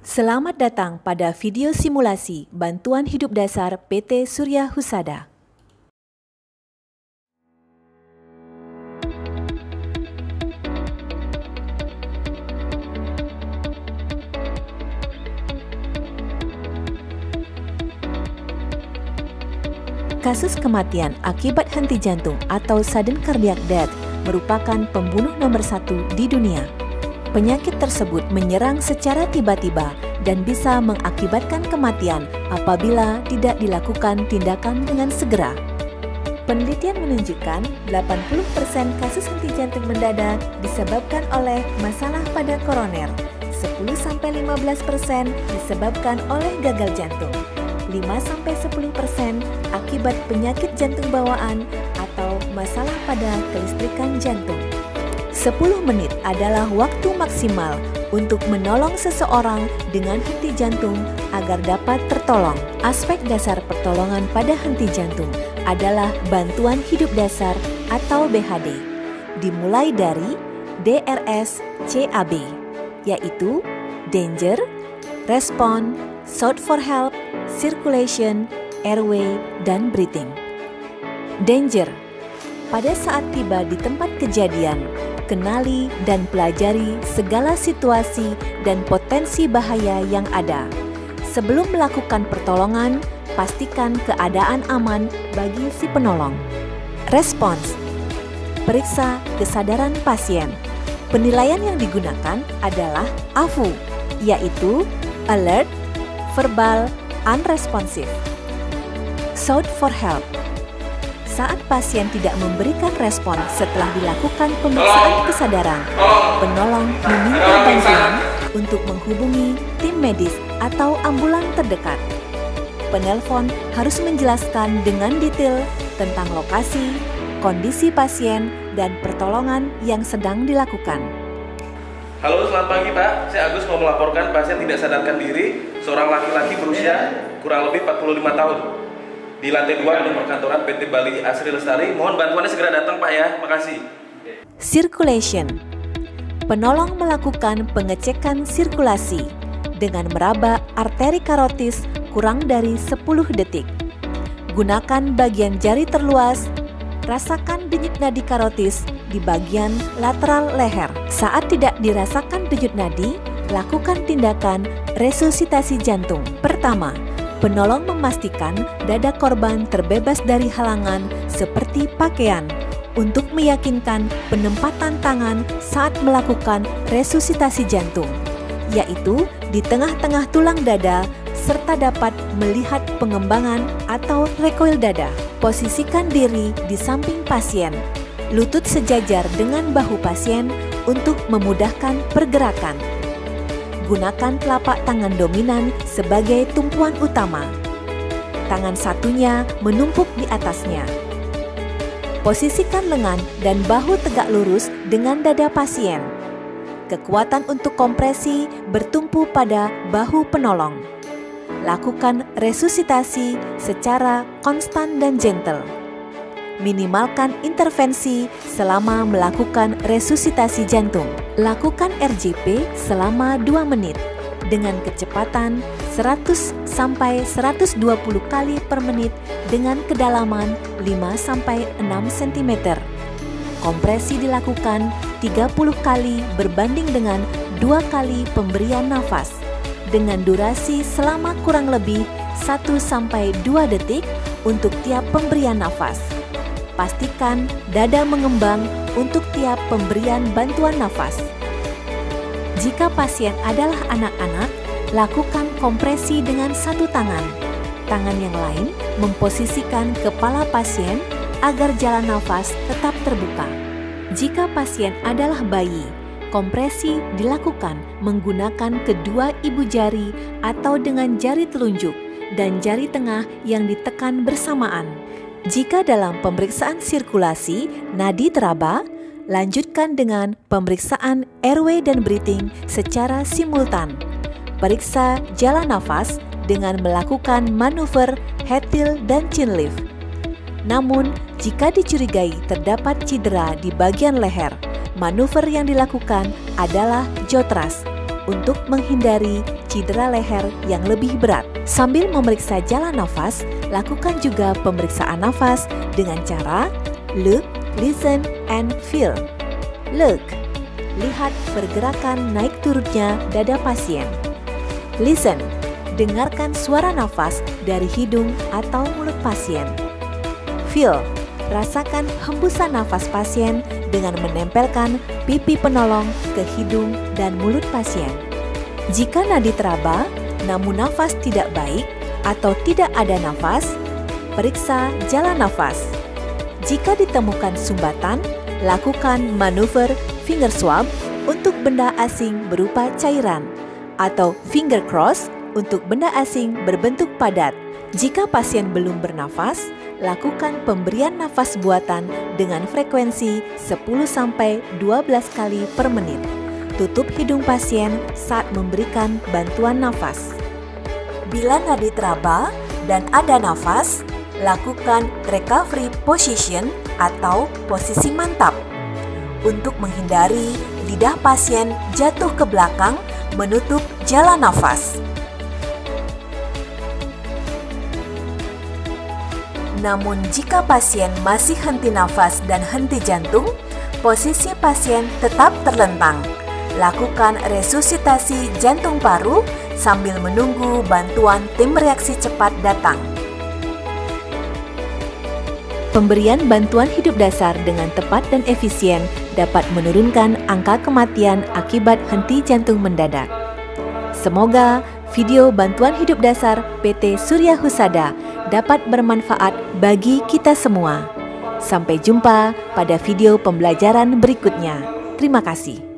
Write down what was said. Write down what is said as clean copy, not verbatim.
Selamat datang pada video simulasi Bantuan Hidup Dasar PT Surya Husada. Kasus kematian akibat henti jantung atau sudden cardiac death merupakan pembunuh nomor 1 di dunia. Penyakit tersebut menyerang secara tiba-tiba dan bisa mengakibatkan kematian apabila tidak dilakukan tindakan dengan segera. Penelitian menunjukkan 80% kasus henti jantung mendadak disebabkan oleh masalah pada koroner, 10-15% disebabkan oleh gagal jantung, 5-10% akibat penyakit jantung bawaan atau masalah pada kelistrikan jantung. 10 menit adalah waktu maksimal untuk menolong seseorang dengan henti jantung agar dapat tertolong. Aspek dasar pertolongan pada henti jantung adalah bantuan hidup dasar atau BHD, dimulai dari DRS-CAB, yaitu Danger, Respond, Shout for Help, Circulation, Airway, dan Breathing. Danger. Pada saat tiba di tempat kejadian, kenali dan pelajari segala situasi dan potensi bahaya yang ada. Sebelum melakukan pertolongan, pastikan keadaan aman bagi si penolong. Respons. Periksa kesadaran pasien. Penilaian yang digunakan adalah AVU, yaitu Alert, Verbal, Unresponsive. Shout for Help. Saat pasien tidak memberikan respon setelah dilakukan pemeriksaan kesadaran, penolong meminta bantuan untuk menghubungi tim medis atau ambulan terdekat. Penelpon harus menjelaskan dengan detail tentang lokasi, kondisi pasien, dan pertolongan yang sedang dilakukan. Halo, selamat pagi Pak. Saya Agus mau melaporkan pasien tidak sadarkan diri, seorang laki-laki berusia kurang lebih 45 tahun. Di lantai 2 gedung perkantoran PT Bali Asri Lestari. Mohon bantuannya segera datang Pak ya, makasih. Circulation. Penolong melakukan pengecekan sirkulasi dengan meraba arteri karotis kurang dari 10 detik. Gunakan bagian jari terluas, rasakan denyut nadi karotis di bagian lateral leher. Saat tidak dirasakan denyut nadi, lakukan tindakan resusitasi jantung. Pertama, penolong memastikan dada korban terbebas dari halangan seperti pakaian untuk meyakinkan penempatan tangan saat melakukan resusitasi jantung, yaitu di tengah-tengah tulang dada serta dapat melihat pengembangan atau recoil dada. Posisikan diri di samping pasien, lutut sejajar dengan bahu pasien untuk memudahkan pergerakan. Gunakan telapak tangan dominan sebagai tumpuan utama. Tangan satunya menumpuk di atasnya. Posisikan lengan dan bahu tegak lurus dengan dada pasien. Kekuatan untuk kompresi bertumpu pada bahu penolong. Lakukan resusitasi secara konstan dan gentle. Minimalkan intervensi selama melakukan resusitasi jantung. Lakukan RJP selama 2 menit dengan kecepatan 100-120 kali per menit dengan kedalaman 5-6 cm. Kompresi dilakukan 30 kali berbanding dengan 2 kali pemberian nafas dengan durasi selama kurang lebih 1-2 detik untuk tiap pemberian nafas. Pastikan dada mengembang untuk tiap pemberian bantuan nafas. Jika pasien adalah anak-anak, lakukan kompresi dengan satu tangan. Tangan yang lain memposisikan kepala pasien agar jalan nafas tetap terbuka. Jika pasien adalah bayi, kompresi dilakukan menggunakan kedua ibu jari atau dengan jari telunjuk dan jari tengah yang ditekan bersamaan. Jika dalam pemeriksaan sirkulasi nadi teraba, lanjutkan dengan pemeriksaan airway dan breathing secara simultan. Periksa jalan nafas dengan melakukan manuver head tilt dan chin lift. Namun, jika dicurigai terdapat cedera di bagian leher, manuver yang dilakukan adalah jaw thrust untuk menghindari cedera leher yang lebih berat. Sambil memeriksa jalan nafas, lakukan juga pemeriksaan nafas dengan cara look, listen, and feel. Look, lihat pergerakan naik turunnya dada pasien. Listen, dengarkan suara nafas dari hidung atau mulut pasien. Feel, rasakan hembusan nafas pasien dengan menempelkan pipi penolong ke hidung dan mulut pasien. Jika nadi teraba, namun nafas tidak baik atau tidak ada nafas, periksa jalan nafas. Jika ditemukan sumbatan, lakukan manuver finger swab untuk benda asing berupa cairan atau finger cross untuk benda asing berbentuk padat. Jika pasien belum bernafas, lakukan pemberian nafas buatan dengan frekuensi 10-12 kali per menit. Tutup hidung pasien saat memberikan bantuan nafas. Bila nadi teraba dan ada nafas, lakukan recovery position atau posisi mantap untuk menghindari lidah pasien jatuh ke belakang menutup jalan nafas. Namun jika pasien masih henti nafas dan henti jantung, posisi pasien tetap terlentang. Lakukan resusitasi jantung paru sambil menunggu bantuan tim reaksi cepat datang. Pemberian bantuan hidup dasar dengan tepat dan efisien dapat menurunkan angka kematian akibat henti jantung mendadak. Semoga video bantuan hidup dasar PT Surya Husada dapat bermanfaat bagi kita semua. Sampai jumpa pada video pembelajaran berikutnya. Terima kasih.